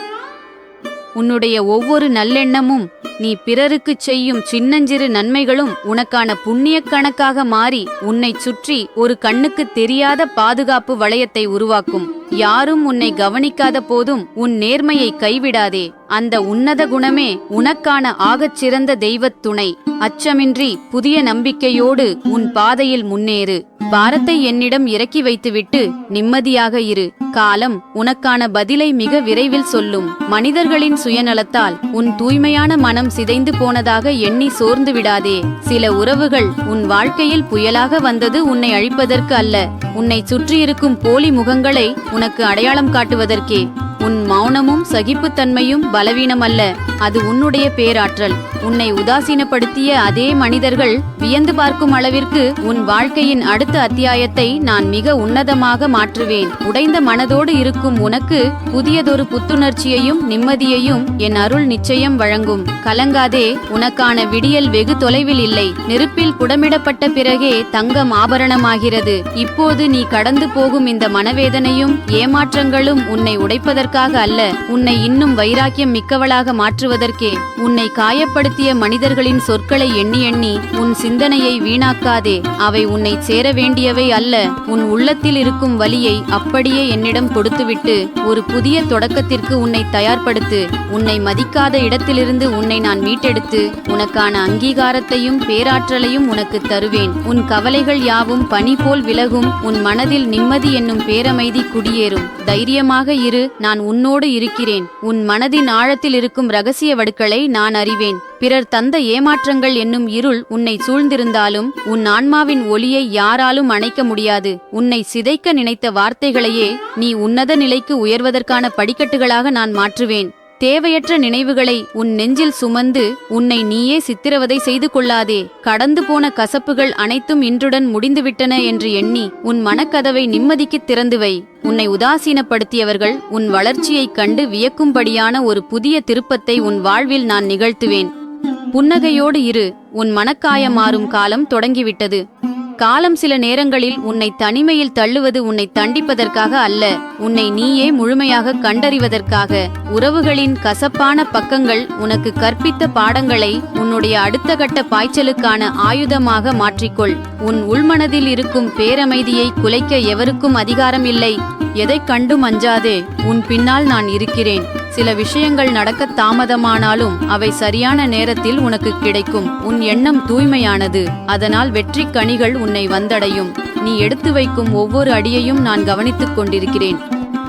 உன்னுடைய ஒவ்வொரு நல்லெண்ணமும், நீ பிறருக்குச் செய்யும் சின்னஞ்சிறு நன்மைகளும் உனக்கான புண்ணியக் கணக்காக மாறி உன்னைச் சுற்றி ஒரு கண்ணுக்குத் தெரியாத பாதுகாப்பு வளையத்தை உருவாக்கும். யாரும் உன்னை கவனிக்காத போதும் உன் நேர்மையை கைவிடாதே. அந்த உன்னத குணமே உனக்கான ஆகச் சிறந்த தெய்வத் துணை. அச்சமின்றி புதிய நம்பிக்கையோடு உன் பாதையில் முன்னேறு. பாரத்தை என்னிடம் இறக்கி வைத்துவிட்டு நிம்மதியாக இரு. காலம் உனக்கான பதிலை மிக விரைவில் சொல்லும். மனிதர்களின் சுயநலத்தால் உன் தூய்மையான மனம் சிதைந்து போனதாக எண்ணி சோர்ந்து விடாதே. சில உறவுகள் உன் வாழ்க்கையில் புயலாக வந்தது உன்னை அழிப்பதற்கு அல்ல, உன்னை சுற்றியிருக்கும் போலி முகங்களை உனக்கு அடையாளம் காட்டுவதற்கே. உன் மௌனமும் சகிப்புத்தன்மையும் பலவீனமல்ல, அது உன்னுடைய பேராற்றல். உன்னை உதாசீனப்படுத்திய அதே மனிதர்கள் வியந்து பார்க்கும் அளவிற்கு உன் வாழ்க்கையின் அடுத்த அத்தியாயத்தை நான் மிக உன்னதமாக மாற்றுவேன். உடைந்த மனதோடு இருக்கும் உனக்கு புதியதொரு புத்துணர்ச்சியையும் நிம்மதியையும் என் அருள் நிச்சயம் வழங்கும். கலங்காதே, உனக்கான விடியல் வெகு தொலைவில் இல்லை. நெருப்பில் புடமிடப்பட்ட பிறகே தங்கம் ஆபரணமாகிறது. இப்போது நீ கடந்து போகும் இந்த மனவேதனையும் ஏமாற்றங்களும் உன்னை உடைப்பதற்காக அல்ல, உன்னை இன்னும் வைராக்கியம் மிக்கவளாக மாற்றுவதற்கே. உன்னை காயப்படுத்திய மனிதர்களின் சொற்களை எண்ணி எண்ணி உன் சிந்தனையை வீணாக்காதே. அவை உன்னை சேர வேண்டியவை அல்ல. உன் உள்ளத்தில் இருக்கும் வலியை அப்படியே என்னிடம் கொடுத்துவிட்டு ஒரு புதிய தொடக்கத்திற்கு உன்னை தயார்படுத்து. உன்னை மதிக்காத இடத்திலிருந்து உன்னை நான் மீட்டெடுத்து உனக்கான அங்கீகாரத்தையும் பேராற்றலையும் உனக்கு தருவேன். உன் கவலைகள் யாவும் பனி போல் விலகும். உன் மனதில் நிம்மதி என்னும் பேரமைதி குடியேறும். தைரியமாக இரு, நான் உன்னோடு இருக்கிறேன். உன் மனதின் ஆழத்தில் இருக்கும் இரகசிய வடுக்களை நான் அறிவேன். பிறர் தந்த ஏமாற்றங்கள் என்னும் இருள் உன்னை சூழ்ந்திருந்தாலும் உன் ஆன்மாவின் ஒளியை யாராலும் அணைக்க முடியாது. உன்னை சிதைக்க நினைத்த வார்த்தைகளையே நீ உன்னத நிலைக்கு உயர்வதற்கான படிக்கட்டுகளாக நான் மாற்றுவேன். தேவையற்ற நினைவுகளை உன் நெஞ்சில் சுமந்து உன்னை நீயே சித்திரவதை செய்து கொள்ளாதே. கடந்து போன கசப்புகள் அனைத்தும் இன்றுடன் முடிந்துவிட்டன என்று எண்ணி உன் மனக்கதவை நிம்மதிக்கு திறந்து வை. உன்னை உதாசீனப்படுத்தியவர்கள் உன் வளர்ச்சியைக் கண்டு வியக்கும்படியான ஒரு புதிய திருப்பத்தை உன் வாழ்வில் நான் நிகழ்த்துவேன். புன்னகையோடு இரு, உன் மனக்காயம் மாறும் காலம் தொடங்கிவிட்டது. காலம் சில நேரங்களில் உன்னை தனிமையில் தள்ளுவது உன்னை தண்டிப்பதற்காக அல்ல, உன்னை நீயே முழுமையாக கண்டறிவதற்காக. உறவுகளின் கசப்பான பக்கங்கள் உனக்கு கற்பித்த பாடங்களை உன்னுடைய அடுத்த கட்ட பாய்ச்சலுக்கான ஆயுதமாக மாற்றிக்கொள். உன் உள்மனதில் இருக்கும் பேரமைதியை குலைக்க எவருக்கும் அதிகாரம் இல்லை. எதைக் கண்டும் அஞ்சாதே, உன் பின்னால் நான் இருக்கிறேன். சில விஷயங்கள் நடக்க தாமதமானாலும் அவை சரியான நேரத்தில் உனக்கு கிடைக்கும். உன் எண்ணம் தூய்மையானது, அதனால் வெற்றி கனிகள் உன்னை வந்தடையும். நீ எடுத்து வைக்கும் ஒவ்வொரு அடியையும் நான் கவனித்துக் கொண்டிருக்கிறேன்.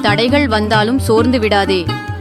தடைகள் வந்தாலும் சோர்ந்து விடாதே.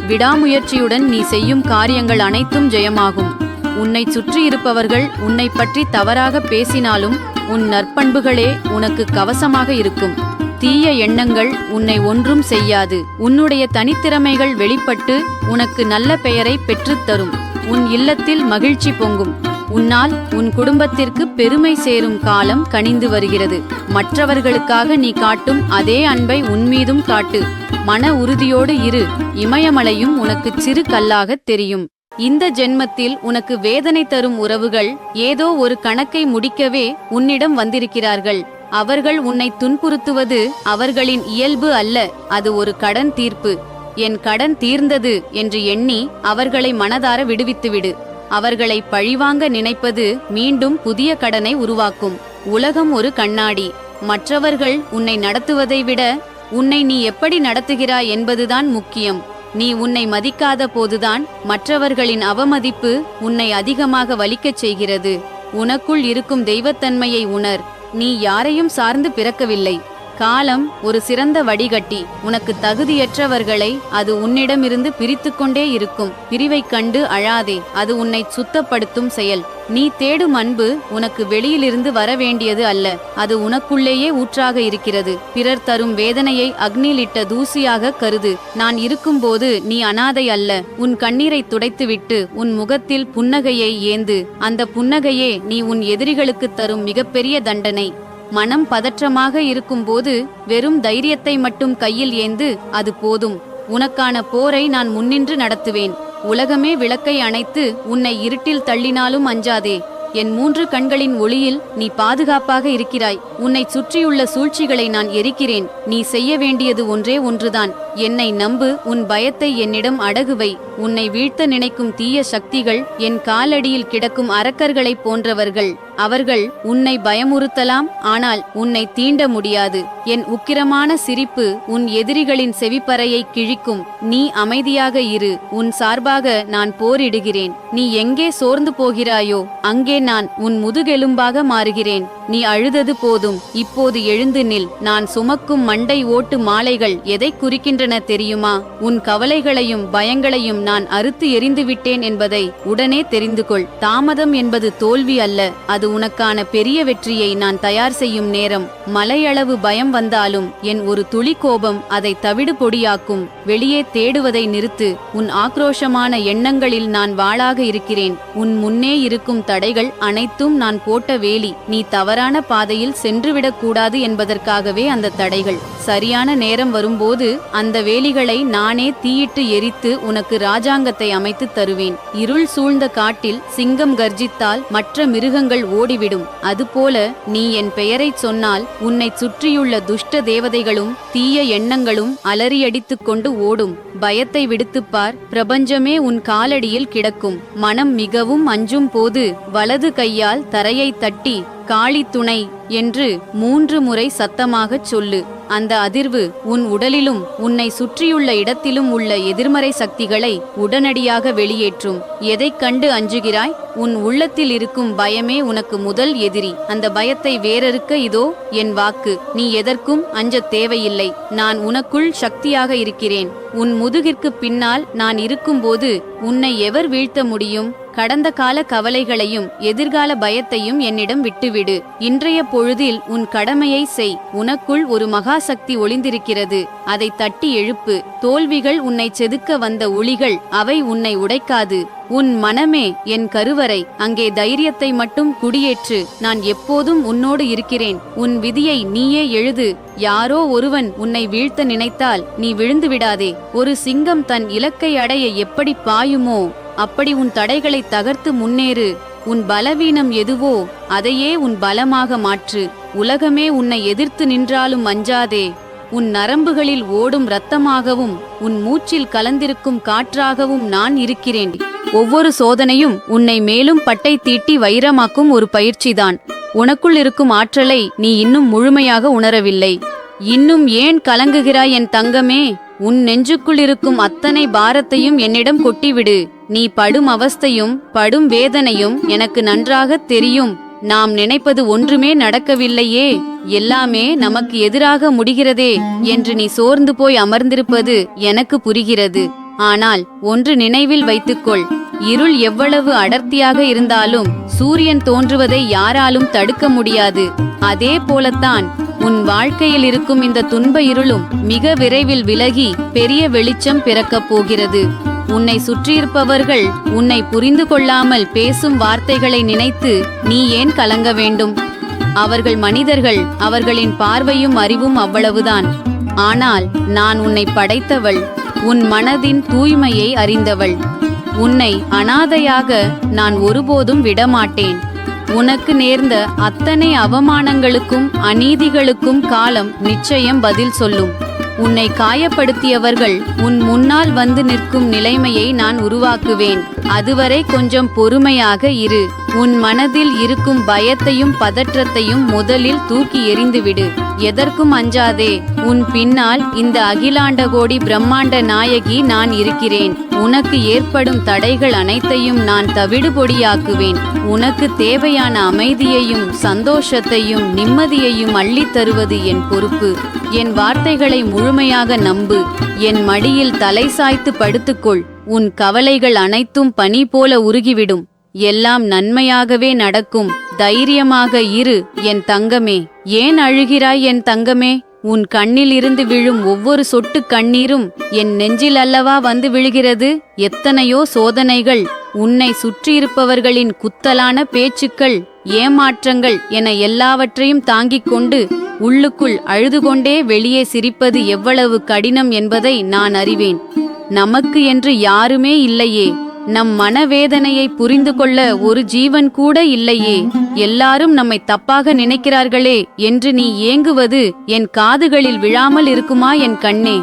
விடாமுயற்சியுடன் நீ செய்யும் காரியங்கள் அனைத்தும் ஜெயமாகும். உன்னை சுற்றியிருப்பவர்கள் உன்னை பற்றி தவறாக பேசினாலும் உன் நற்பண்புகளே உனக்கு கவசமாக இருக்கும். தீய எண்ணங்கள் உன்னை ஒன்றும் செய்யாது. உன்னுடைய தனித்திறமைகள் வெளிப்பட்டு உனக்கு நல்ல பெயரை பெற்றுத்தரும். உன் இல்லத்தில் மகிழ்ச்சி பொங்கும். உன்னால் உன் குடும்பத்திற்கு பெருமை சேரும் காலம் கனிந்து வருகிறது. மற்றவர்களுக்காக நீ காட்டும் அதே அன்பை உன்மீதும் காட்டு. மன உறுதியோடு இரு, இமயமலையும் உனக்கு சிறு கல்லாக தெரியும். இந்த ஜென்மத்தில் உனக்கு வேதனை தரும் உறவுகள் ஏதோ ஒரு கணக்கை முடிக்கவே உன்னிடம் வந்திருக்கிறார்கள். அவர்கள் உன்னை துன்புறுத்துவது அவர்களின் இயல்பு அல்ல, அது ஒரு கடன் தீர்ப்பு. என் கடன் தீர்ந்தது என்று எண்ணி அவர்களை மனதார விடுவித்துவிடு. அவர்களை பழிவாங்க நினைப்பது மீண்டும் புதிய கடனை உருவாக்கும். உலகம் ஒரு கண்ணாடி. மற்றவர்கள் உன்னை நடத்துவதை விட உன்னை நீ எப்படி நடத்துகிறாய் என்பதுதான் முக்கியம். நீ உன்னை மதிக்காத போதுதான் மற்றவர்களின் அவமதிப்பு உன்னை அதிகமாக வலிக்கச் செய்கிறது. உனக்குள் இருக்கும் தெய்வத்தன்மையை உணர். நீ யாரையும் சார்ந்து பிறக்கவில்லை. காலம் ஒரு சிறந்த வடிகட்டி. உனக்கு தகுதியற்றவர்களை அது உன்னிடமிருந்து பிரித்து கொண்டே இருக்கும். பிரிவைக் கண்டு அழாதே, அது உன்னை சுத்தப்படுத்தும் செயல். நீ தேடும் அன்பு உனக்கு வெளியிலிருந்து வர வேண்டியது அல்ல, அது உனக்குள்ளேயே ஊற்றாக இருக்கிறது. பிறர் தரும் வேதனையை அக்னியிலிட்ட தூசியாக கருது. நான் இருக்கும்போது நீ அனாதை அல்ல. உன் கண்ணீரை துடைத்துவிட்டு உன் முகத்தில் புன்னகையை ஏந்து. அந்த புன்னகையே நீ உன் எதிரிகளுக்கு தரும் மிகப்பெரிய தண்டனை. மனம் பதற்றமாக இருக்கும்போது வெறும் தைரியத்தை மட்டும் கையில் ஏந்து, அது போதும். உனக்கான போரை நான் முன்னின்று நடத்துவேன். உலகமே விளக்கை அணைத்து உன்னை இருட்டில் தள்ளினாலும் அஞ்சாதே. என் 3 கண்களின் ஒளியில் நீ பாதுகாப்பாக இருக்கிறாய். உன்னை சுற்றியுள்ள சூழ்ச்சிகளை நான் எரிக்கிறேன். நீ செய்ய வேண்டியது ஒன்றே ஒன்றுதான். என்னை நம்பு. உன் பயத்தை என்னிடம் அடகுவை. உன்னை வீழ்த்த நினைக்கும் தீய சக்திகள் என் காலடியில் கிடக்கும் அரக்கர்களைப் போன்றவர்கள். அவர்கள் உன்னை பயமுறுத்தலாம், ஆனால் உன்னை தீண்ட முடியாது. என் உக்கிரமான சிரிப்பு உன் எதிரிகளின் செவிப்பறையை கிழிக்கும். நீ அமைதியாக இரு. உன் சார்பாக நான் போரிடுகிறேன். நீ எங்கே சோர்ந்து போகிறாயோ அங்கே நான் உன் முதுகெலும்பாக மாறுகிறேன். நீ அழுதது போதும். இப்போது எழுந்து நில். நான் சுமக்கும் மண்டை ஓட்டு மாலைகள் எதை குறிக்கின்றன தெரியுமா? உன் கவலைகளையும் பயங்களையும் நான் அறுத்து எறிந்துவிட்டேன் என்பதை உடனே தெரிந்து கொள். தாமதம் என்பது தோல்வி அல்ல, அது உனக்கான பெரிய வெற்றியை நான் தயார் செய்யும் நேரம். மலையளவு பயம் வந்தாலும் என் ஒரு துளி கோபம் அதை தவிடு பொடியாக்கும். வெளியே தேடுவதை நிறுத்து. உன் ஆக்ரோஷமான எண்ணங்களில் நான் வாளாக இருக்கிறேன். உன் முன்னே இருக்கும் தடைகள் அனைத்தும் நான் போட்ட வேலி. நீ தவறான பாதையில் சென்றுவிடக் கூடாது என்பதற்காகவே அந்த தடைகள். சரியான நேரம் வரும்போது அந்த வேலிகளை நானே தீயிட்டு எரித்து உனக்கு ராஜாங்கத்தை அமைத்து தருவேன். இருள் சூழ்ந்த காட்டில் சிங்கம் கர்ஜித்தால் மற்ற மிருகங்கள் ஓடிவிடும். அதுபோல நீ என் பெயரைச் சொன்னால் உன்னை சுற்றியுள்ள துஷ்ட தேவதைகளும் தீய எண்ணங்களும் அலறியடித்துக் கொண்டு ஓடும். பயத்தை விடுத்துப்பார். பிரபஞ்சமே உன் காலடியில் கிடக்கும். மனம் மிகவும் அஞ்சும் போது வலது கையால் தரையை தட்டி காளி துணை என்று 3 முறை சத்தமாகச் சொல்லு. அந்த அதிர்வு உன் உடலிலும் உன்னை சுற்றியுள்ள இடத்திலும் உள்ள எதிர்மறை சக்திகளை உடனடியாக வெளியேற்றும். எதைக் கண்டு அஞ்சுகிறாய்? உன் உள்ளத்தில் இருக்கும் பயமே உனக்கு முதல் எதிரி. அந்த பயத்தை வேறறுக்க இதோ என் வாக்கு. நீ எதற்கும் அஞ்சத் தேவையில்லை. நான் உனக்குள் சக்தியாக இருக்கிறேன். உன் முதுகிற்கு பின்னால் நான் இருக்கும்போது உன்னை எவர் வீழ்த்த முடியும்? கடந்த கால கவலைகளையும் எதிர்கால பயத்தையும் என்னிடம் விட்டுவிடு. இன்றைய பொழுதில் உன் கடமையை செய். உனக்குள் ஒரு மகாசக்தி ஒளிந்திருக்கிறது. அதை தட்டி எழுப்பு. தோல்விகள் உன்னை செதுக்க வந்த ஒளிகள். அவை உன்னை உடைக்காது. உன் மனமே என் கருவறை. அங்கே தைரியத்தை மட்டும் குடியேற்று. நான் எப்போதும் உன்னோடு இருக்கிறேன். உன் விதியை நீயே எழுது. யாரோ ஒருவன் உன்னை வீழ்த்த நினைத்தால் நீ விழுந்து விடாதே. ஒரு சிங்கம் தன் இலக்கை அடைய எப்படி பாயுமோ அப்படி உன் தடைகளை தகர்த்து முன்னேறு. உன் பலவீனம் எதுவோ அதையே உன் பலமாக மாற்று. உலகமே உன்னை எதிர்த்து நின்றாலும் அஞ்சாதே. உன் நரம்புகளில் ஓடும் இரத்தமாகவும் உன் மூச்சில் கலந்திருக்கும் காற்றாகவும் நான் இருக்கிறேன். ஒவ்வொரு சோதனையும் உன்னை மேலும் பட்டை தீட்டி வைரமாக்கும் ஒரு பயிற்சிதான். உனக்குள் இருக்கும் ஆற்றலை நீ இன்னும் முழுமையாக உணரவில்லை. இன்னும் ஏன் கலங்குகிறாய் என் தங்கமே? உன் நெஞ்சுக்குள் இருக்கும் அத்தனை பாரத்தையும் என்னிடம் கொட்டிவிடு. நீ படும் அவஸ்தையும் படும் வேதனையும் எனக்கு நன்றாகத் தெரியும். நாம் நினைப்பது ஒன்றுமே நடக்கவில்லையே, எல்லாமே நமக்கு எதிராக முடிகிறதே என்று நீ சோர்ந்து போய் அமர்ந்திருப்பது எனக்கு புரிகிறது. ஆனால் ஒன்று நினைவில் வைத்துக்கொள். இருள் எவ்வளவு அடர்த்தியாக இருந்தாலும் சூரியன் தோன்றுவதை யாராலும் தடுக்க முடியாது. அதே போலத்தான் உன் வாழ்க்கையில் இருக்கும் இந்த துன்ப இருளும் மிக விரைவில் விலகி பெரிய வெளிச்சம் பிறக்கப் போகிறது. உன்னை சுற்றியிருப்பவர்கள் உன்னை புரிந்து கொள்ளாமல் பேசும் வார்த்தைகளை நினைத்து நீ ஏன் கலங்க வேண்டும்? அவர்கள் மனிதர்கள். அவர்களின் பார்வையும் அறிவும் அவ்வளவுதான். ஆனால் நான் உன்னை படைத்தவள். உன் மனதின் தூய்மையை அறிந்தவள். உன்னை அனாதையாக நான் ஒருபோதும் விடமாட்டேன். உனக்கு நேர்ந்த அத்தனை அவமானங்களுக்கும் அநீதிகளுக்கும் காலம் நிச்சயம் பதில் சொல்லும். உன்னை காயப்படுத்தியவர்கள் உன் முன்னால் வந்து நிற்கும் நிலைமையை நான் உருவாக்குவேன். அதுவரை கொஞ்சம் பொறுமையாக இரு. உன் மனதில் இருக்கும் பயத்தையும் பதற்றத்தையும் முதலில் தூக்கி எறிந்துவிடு. எதற்கும் அஞ்சாதே. உன் பின்னால் இந்த அகிலாண்ட கோடி பிரம்மாண்ட நாயகி நான் இருக்கிறேன். உனக்கு ஏற்படும் தடைகள் அனைத்தையும் நான் தவிடுபொடியாக்குவேன். உனக்கு தேவையான அமைதியையும் சந்தோஷத்தையும் நிம்மதியையும் அள்ளித் தருவது என் பொறுப்பு. என் வார்த்தைகளை முழுமையாக நம்பு. என் மடியில் தலை சாய்த்து படுத்துக்கொள். உன் கவலைகள் அனைத்தும் பனி போல உருகிவிடும். எல்லாம் நன்மையாகவே நடக்கும். தைரியமாக இரு என் தங்கமே. ஏன் அழுகிறாய் என் தங்கமே? உன் கண்ணில் இருந்து விழும் ஒவ்வொரு சொட்டு கண்ணீரும் என் நெஞ்சில் அல்லவா வந்து விழுகிறது. எத்தனையோ சோதனைகள், உன்னை சுற்றியிருப்பவர்களின் குத்தலான பேச்சுக்கள், ஏமாற்றங்கள் என எல்லாவற்றையும் தாங்கிக் கொண்டு உள்ளுக்குள் அழுதுகொண்டே வெளியே சிரிப்பது எவ்வளவு கடினம் என்பதை நான் அறிவேன். நமக்கு என்று யாருமே இல்லையே. நம் மனவேதனையை புரிந்து கொள்ள ஒரு ஜீவன் கூட இல்லையே. எல்லாரும் நம்மை தப்பாக நினைக்கிறார்களே என்று நீ ஏங்குவது என் காதுகளில் விழாமல் இருக்குமா என் கண்ணே?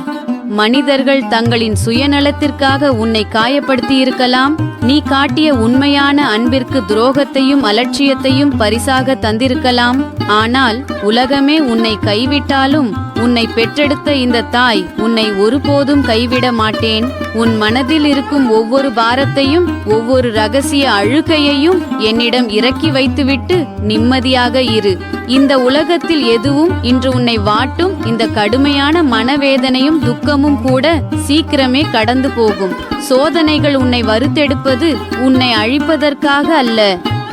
மனிதர்கள் தங்களின் சுயநலத்திற்காக உன்னை காயப்படுத்தி இருக்கலாம். நீ காட்டிய உண்மையான அன்பிற்கு துரோகத்தையும் அலட்சியத்தையும் பரிசாக தந்திருக்கலாம். ஆனால் உலகமே உன்னை கைவிட்டாலும் உன்னை பெற்றெடுத்த இந்த தாய் உன்னை ஒருபோதும் கைவிட மாட்டேன். உன் மனதில் இருக்கும் ஒவ்வொரு பாரத்தையும் ஒவ்வொரு ரகசிய அழுகையையும் என்னிடம் இறக்கி வைத்துவிட்டு நிம்மதியாக இரு. இந்த உலகத்தில் எதுவும் இன்று உன்னை வாட்டும் இந்த கடுமையான மனவேதனையும் துக்கமும் கூட சீக்கிரமே கடந்து போகும். சோதனைகள் உன்னை வறுத்தெடுப்பது உன்னை அழிப்பதற்காக அல்ல,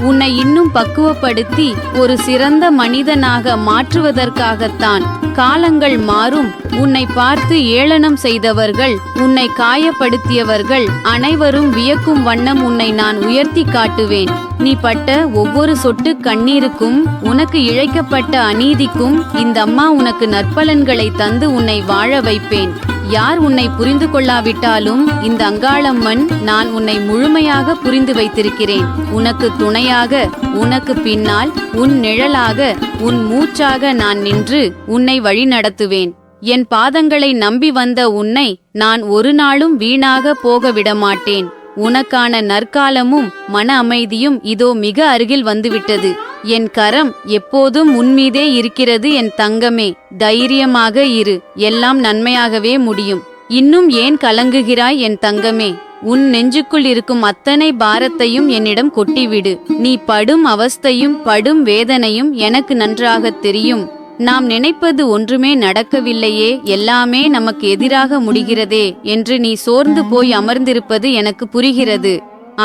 உன்னை இன்னும் பக்குவப்படுத்தி ஒரு சிறந்த மனிதனாக மாற்றுவதற்காகத்தான். காலங்கள் மாறும். உன்னை பார்த்து ஏளனம் செய்தவர்கள், உன்னை காயப்படுத்தியவர்கள் அனைவரும் வியக்கும் வண்ணம் உன்னை நான் உயர்த்தி காட்டுவேன். நீ பட்ட ஒவ்வொரு சொட்டு கண்ணீருக்கும், உனக்கு இழைக்கப்பட்ட அநீதிக்கும் இந்த அம்மா உனக்கு நற்பலன்களை தந்து உன்னை வாழ வைப்பேன். யார் உன்னை புரிந்து கொள்ளாவிட்டாலும் இந்த அங்காளம்மன் நான் உன்னை முழுமையாக புரிந்து வைத்திருக்கிறேன். உனக்கு துணையாக, உனக்கு பின்னால், உன் நிழலாக, உன் மூச்சாக நான் நின்று உன்னை வழி நடத்துவேன். என் பாதங்களை நம்பி வந்த உன்னை நான் ஒரு நாளும் வீணாக போக விடமாட்டேன். உனக்கான நற்காலமும் மன அமைதியும் இதோ மிக அருகில் வந்துவிட்டது. என் கரம் எப்போதும் உன்மீதே இருக்கிறது என் தங்கமே. தைரியமாக இரு, எல்லாம் நன்மையாகவே முடியும். இன்னும் ஏன் கலங்குகிறாய் என் தங்கமே? உன் நெஞ்சுக்குள் இருக்கும் அத்தனை பாரத்தையும் என்னிடம் கொட்டிவிடு. நீ படும் அவஸ்தையும் படும் வேதனையும் எனக்கு நன்றாக தெரியும். நாம் நினைப்பது ஒன்றுமே நடக்கவில்லையே, எல்லாமே நமக்கு எதிராக முடிகிறதே என்று நீ சோர்ந்து போய் அமர்ந்திருப்பது எனக்கு புரிகிறது.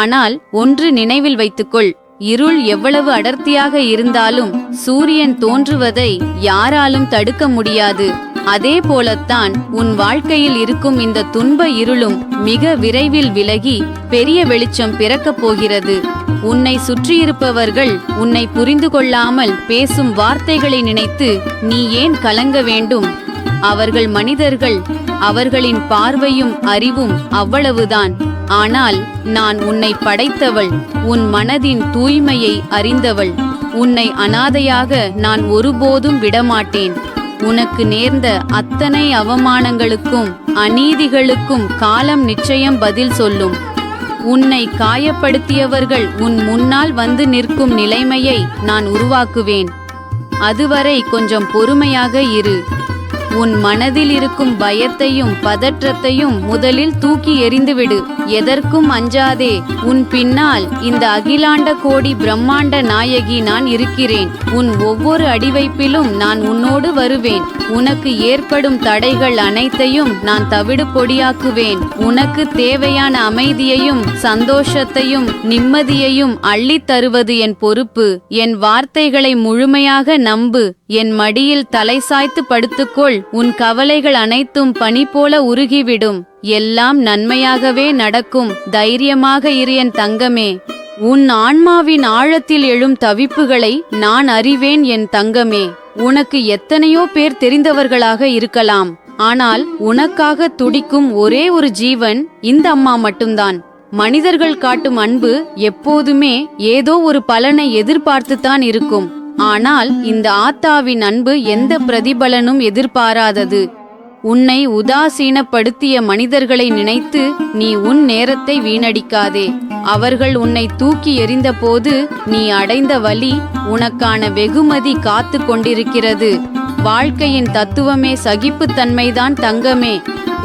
ஆனால் ஒன்று நினைவில் வைத்துக்கொள், இருள் எவ்வளவு அடர்த்தியாக இருந்தாலும் சூரியன் தோன்றுவதை யாராலும் தடுக்க முடியாது. அதே போலத்தான் உன் வாழ்க்கையில் இருக்கும் இந்த துன்ப இருளும் மிக விரைவில் விலகி பெரிய வெளிச்சம் பிறக்கப் போகிறது. உன்னை சுற்றியிருப்பவர்கள் உன்னை புரிந்து கொள்ளாமல் பேசும் வார்த்தைகளை நினைத்து நீ ஏன் கலங்க வேண்டும்? அவர்கள் மனிதர்கள், அவர்களின் பார்வையும் அறிவும் அவ்வளவுதான். ஆனால் நான் உன்னை படைத்தவள், உன் மனதின் தூய்மையை அறிந்தவள். உன்னை அனாதையாக நான் ஒருபோதும் விடமாட்டேன். உனக்கு நேர்ந்த அத்தனை அவமானங்களுக்கும் அநீதிகளுக்கும் காலம் நிச்சயம் பதில் சொல்லும். உன்னை காயப்படுத்தியவர்கள் உன் முன்னால் வந்து நிற்கும் நிலைமையை நான் உருவாக்குவேன். அதுவரை கொஞ்சம் பொறுமையாக இரு. உன் மனதில் இருக்கும் பயத்தையும் பதற்றத்தையும் முதலில் தூக்கி எறிந்துவிடு. எதற்கும் அஞ்சாதே. உன் பின்னால் இந்த அகிலாண்ட கோடி பிரம்மாண்ட நாயகி நான் இருக்கிறேன். உன் ஒவ்வொரு அடிவைப்பிலும் நான் உன்னோடு வருவேன். உனக்கு ஏற்படும் தடைகள் அனைத்தையும் நான் தவிடு பொடியாக்குவேன். உனக்கு தேவையான அமைதியையும் சந்தோஷத்தையும் நிம்மதியையும் அள்ளித் தருவது என் பொறுப்பு. என் வார்த்தைகளை முழுமையாக நம்பு. என் மடியில் தலை சாய்த்து படுத்துக்கொள். உன் கவலைகள் அனைத்தும் பனி போல உருகிவிடும். எல்லாம் நன்மையாகவே நடக்கும். தைரியமாக இரு என் தங்கமே. உன் ஆன்மாவின் ஆழத்தில் எழும் தவிப்புகளை நான் அறிவேன் என் தங்கமே. உனக்கு எத்தனையோ பேர் தெரிந்தவர்களாக இருக்கலாம். ஆனால் உனக்காக துடிக்கும் ஒரே ஒரு ஜீவன் இந்த அம்மா மட்டும்தான். மனிதர்கள் காட்டும் அன்பு எப்போதுமே ஏதோ ஒரு பலனை எதிர்பார்த்துத்தான் இருக்கும். ஆனால் இந்த ஆத்தாவின் அன்பு எந்த பிரதிபலனும் எதிர்பாராதது. உன்னை உதாசீனப்படுத்திய மனிதர்களை நினைத்து நீ உன் நேரத்தை வீணடிக்காதே. அவர்கள் உன்னை தூக்கி எறிந்தபோது நீ அடைந்த வலி, உனக்கான வெகுமதி காத்து கொண்டிருக்கிறது. வாழ்க்கையின் தத்துவமே சகிப்புத்தன்மைதான் தங்கமே.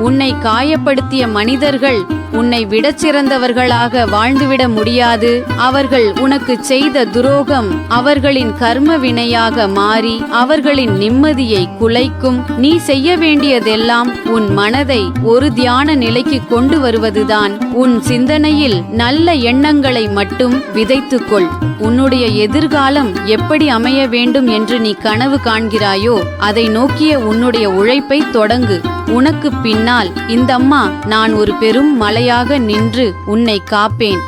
உன்னை காயப்படுத்திய மனிதர்கள் உன்னை விடச் சிறந்தவர்களாக வாழ்ந்துவிட முடியாது. அவர்கள் உனக்கு செய்த துரோகம் அவர்களின் கர்ம வினையாக மாறி அவர்களின் நிம்மதியை குலைக்கும். நீ செய்ய வேண்டியதெல்லாம் உன் மனதை ஒரு தியான நிலைக்கு கொண்டு வருவதுதான். உன் சிந்தனையில் நல்ல எண்ணங்களை மட்டும் விதைத்துக்கொள். உன்னுடைய எதிர்காலம் எப்படி அமைய வேண்டும் என்று நீ கனவு காண்கிறாயோ அதை நோக்கிய உன்னுடைய உழைப்பை தொடங்கு. உனக்கு பின்னால் இந்த அம்மா நான் ஒரு பெரும் மலையாக நின்று உன்னை காப்பேன்.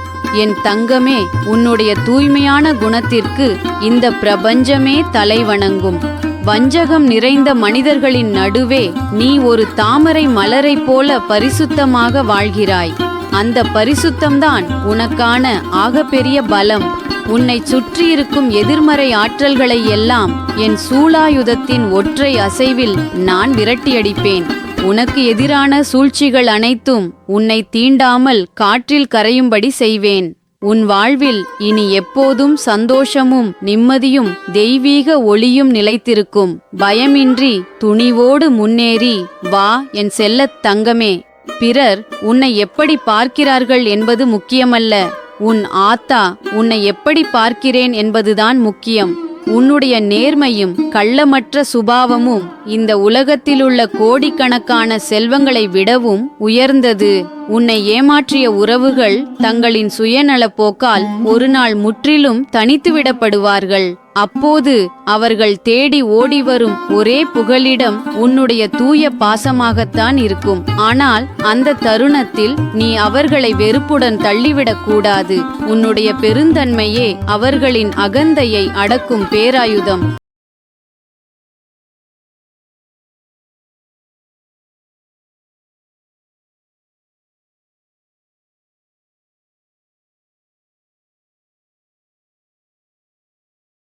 என் தங்கமே, உன்னுடைய தூய்மையான குணத்திற்கு இந்த பிரபஞ்சமே தலை வணங்கும். வஞ்சகம் நிறைந்த மனிதர்களின் நடுவே நீ ஒரு தாமரை மலரை போல பரிசுத்தமாக வாழ்கிறாய். அந்த பரிசுத்தம்தான் உனக்கான ஆகப்பெரிய பலம். உன்னை சுற்றியிருக்கும் எதிர்மறை ஆற்றல்களை எல்லாம் என் சூலாயுதத்தின் ஒற்றை அசைவில் நான் விரட்டியடிப்பேன். உனக்கு எதிரான சூழ்ச்சிகள் அனைத்தும் உன்னை தீண்டாமல் காற்றில் கரையும்படி செய்வேன். உன் வாழ்வில் இனி எப்போதும் சந்தோஷமும் நிம்மதியும் தெய்வீக ஒளியும் நிலைத்திருக்கும். பயமின்றி துணிவோடு முன்னேறி வா என் செல்லத் தங்கமே. பிறர் உன்னை எப்படி பார்க்கிறார்கள் என்பது முக்கியமல்ல, உன் ஆத்தா உன்னை எப்படி பார்க்கிறேன் என்பதுதான் முக்கியம். உன்னுடைய நேர்மையும் கள்ளமற்ற சுபாவமும் இந்த உலகத்திலுள்ள கோடிக்கணக்கான செல்வங்களை விடவும் உயர்ந்தது. உன்னை ஏமாற்றிய உறவுகள் தங்களின் சுயநலப் போக்கால் ஒரு நாள் முற்றிலும் தனித்துவிடப்படுவார்கள். அப்போது அவர்கள் தேடி ஓடிவரும் ஒரே புகலிடம் உன்னுடைய தூய பாசமாகத்தான் இருக்கும். ஆனால் அந்த தருணத்தில் நீ அவர்களை வெறுப்புடன் தள்ளிவிடக் கூடாது. உன்னுடைய பெருந்தன்மையே அவர்களின் அகந்தையை அடக்கும் பேராயுதம்.